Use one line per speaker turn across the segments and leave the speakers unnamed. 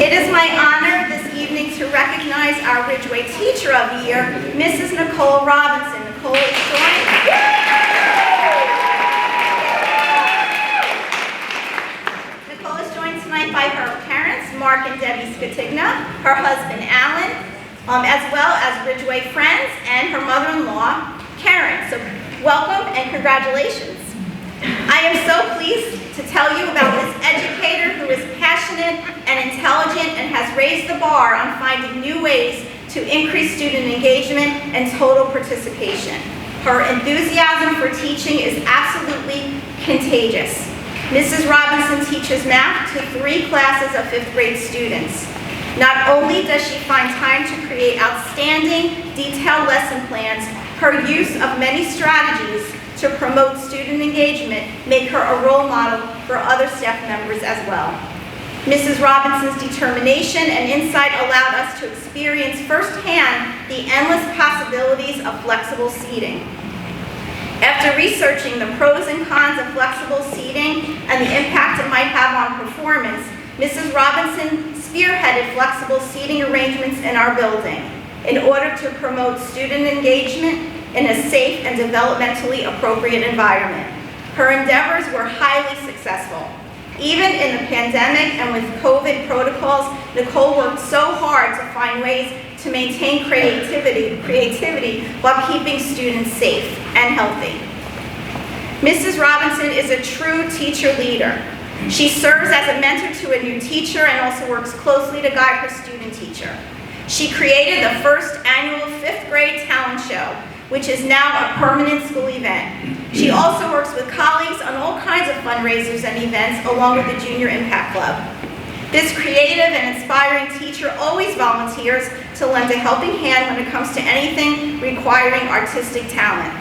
It is my honor this evening to recognize our Ridgeway Teacher of the Year, Mrs. Nicole Robinson. Nicole is joined. Nicole is joined tonight by her parents, Mark and Debbie Skatigna, her husband, Alan, as well as Ridgeway friends, and her mother-in-law, Karen. So welcome and congratulations. I am so pleased to tell you about this educator who is passionate and intelligent and has raised the bar on finding new ways to increase student engagement and total participation. Her enthusiasm for teaching is absolutely contagious. Mrs. Robinson teaches math to 3 classes of 5th grade students. Not only does she find time to create outstanding, detailed lesson plans, her use of many strategies to promote student engagement make her a role model for other staff members as well. Mrs. Robinson's determination and insight allowed us to experience firsthand the endless possibilities of flexible seating. After researching the pros and cons of flexible seating and the impact it might have on performance, Mrs. Robinson spearheaded flexible seating arrangements in our building in order to promote student engagement in a safe and developmentally appropriate environment. Her endeavors were highly successful. Even in the pandemic and with COVID protocols, Nicole worked so hard to find ways to maintain creativity while keeping students safe and healthy. Mrs. Robinson is a true teacher leader. She serves as a mentor to a new teacher and also works closely to guide her student teacher. She created the first annual 5th grade talent show, which is now a permanent school event. She also works with colleagues on all kinds of fundraisers and events along with the Junior Impact Club. This creative and inspiring teacher always volunteers to lend a helping hand when it comes to anything requiring artistic talent.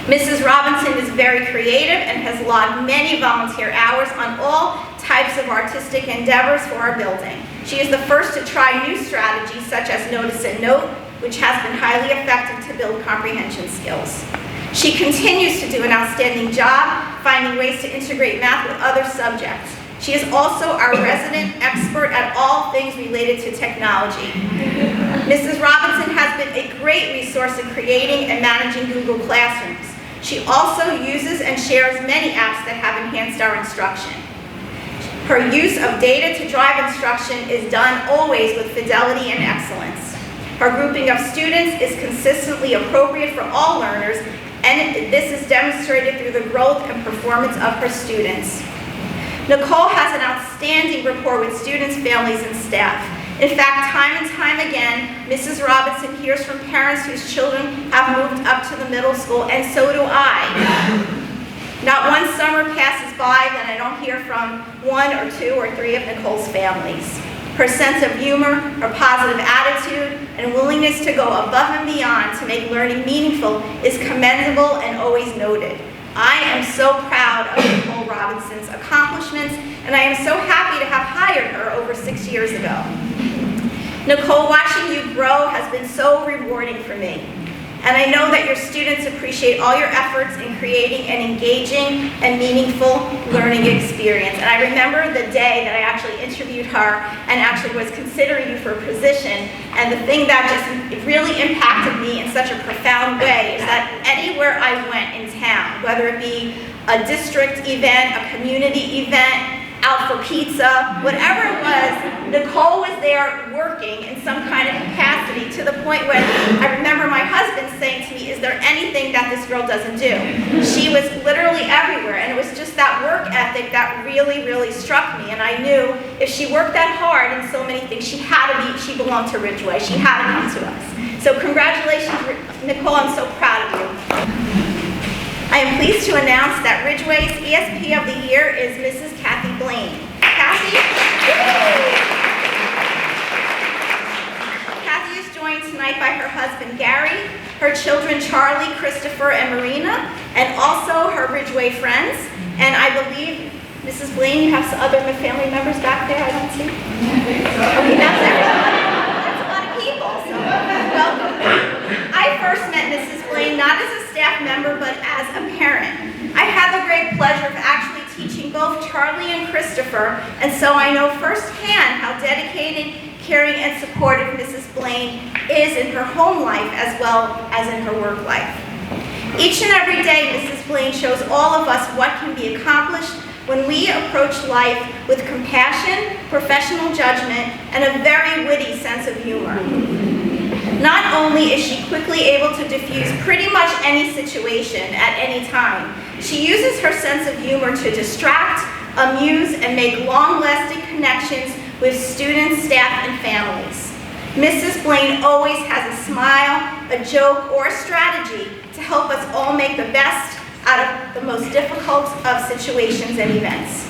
Mrs. Robinson is very creative and has logged many volunteer hours on all types of artistic endeavors for our building. She is the first to try new strategies such as Notice and Note, which has been highly effective to build comprehension skills. She continues to do an outstanding job finding ways to integrate math with other subjects. She is also our resident expert at all things related to technology. Mrs. Robinson has been a great resource in creating and managing Google Classrooms. She also uses and shares many apps that have enhanced our instruction. Her use of data to drive instruction is done always with fidelity and excellence. Her grouping of students is consistently appropriate for all learners, and this is demonstrated through the growth and performance of her students. Nicole has an outstanding rapport with students, families, and staff. In fact, time and time again, Mrs. Robinson hears from parents whose children have moved up to the middle school, and so do I. Not one summer passes by that I don't hear from 1 or 2 or 3 of Nicole's families. Her sense of humor, her positive attitude, and willingness to go above and beyond to make learning meaningful is commendable and always noted. I am so proud of Nicole Robinson's accomplishments, and I am so happy to have hired her over 6 years ago. Nicole, watching you grow has been so rewarding for me. And I know that your students appreciate all your efforts in creating an engaging and meaningful learning experience. And I remember the day that I actually interviewed her and actually was considering you for a position. And the thing that just really impacted me in such a profound way is that anywhere I went in town, whether it be a district event, a community event, out for pizza, whatever it was, Nicole was there working in some kind of capacity to the point where I remember my husband saying to me, is there anything that this girl doesn't do? She was literally everywhere, and it was just that work ethic that really, really struck me, and I knew if she worked that hard in so many things, she belonged to Ridgeway. She had to come to us. So congratulations, Nicole, I'm so proud of you. I am pleased to announce that Ridgeway's ESP of the Year is Mrs. Blaine. Kathy is joined tonight by her husband Gary, her children Charlie, Christopher, and Marina, and also her Ridgeway friends. And I believe, Mrs. Blaine, you have some other family members back there, I don't see. Okay, that's everybody. That's a lot of people, so welcome. I first met Mrs. Blaine not as a staff member, but as a parent. I had the great pleasure of actually teaching both Charlie and Chris Christopher, and so I know firsthand how dedicated, caring, and supportive Mrs. Blaine is in her home life as well as in her work life. Each and every day, Mrs. Blaine shows all of us what can be accomplished when we approach life with compassion, professional judgment, and a very witty sense of humor. Not only is she quickly able to diffuse pretty much any situation at any time, she uses her sense of humor to distract, amuse, and make long-lasting connections with students, staff, and families. Mrs. Blaine always has a smile, a joke, or a strategy to help us all make the best out of the most difficult of situations and events.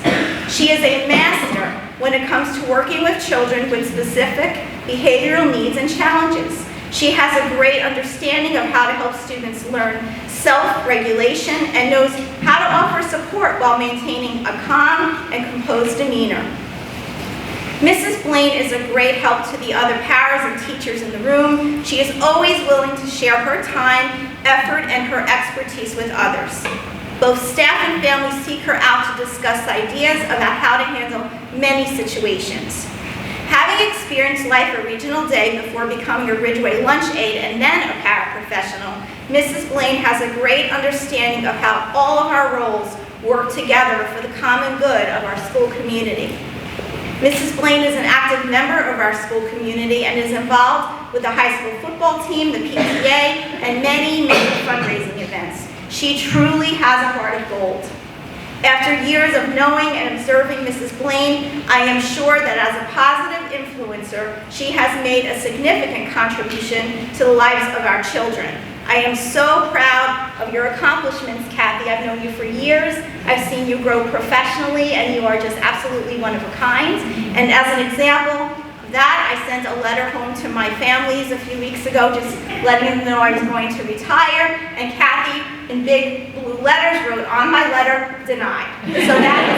She is a master when it comes to working with children with specific behavioral needs and challenges. She has a great understanding of how to help students learn self-regulation and knows how to offer support while maintaining a calm and composed demeanor. Mrs. Blaine is a great help to the other paras and teachers in the room. She is always willing to share her time, effort, and her expertise with others. Both staff and family seek her out to discuss ideas about how to handle many situations. Having experienced life a regional day before becoming a Ridgeway lunch aide and then a paraprofessional, Mrs. Blaine has a great understanding of how all of our roles work together for the common good of our school community. Mrs. Blaine is an active member of our school community and is involved with the high school football team, the PTA, and many fundraising events. She truly has a heart of gold. After years of knowing and observing Mrs. Blaine, I am sure that as a positive influencer, she has made a significant contribution to the lives of our children. I am so proud of your accomplishments, Kathy. I've known you for years. I've seen you grow professionally, and you are just absolutely one of a kind. And as an example of that, I sent a letter home to my families a few weeks ago, just letting them know I was going to retire. And Kathy, in big blue letters, wrote on my letter, denied. So that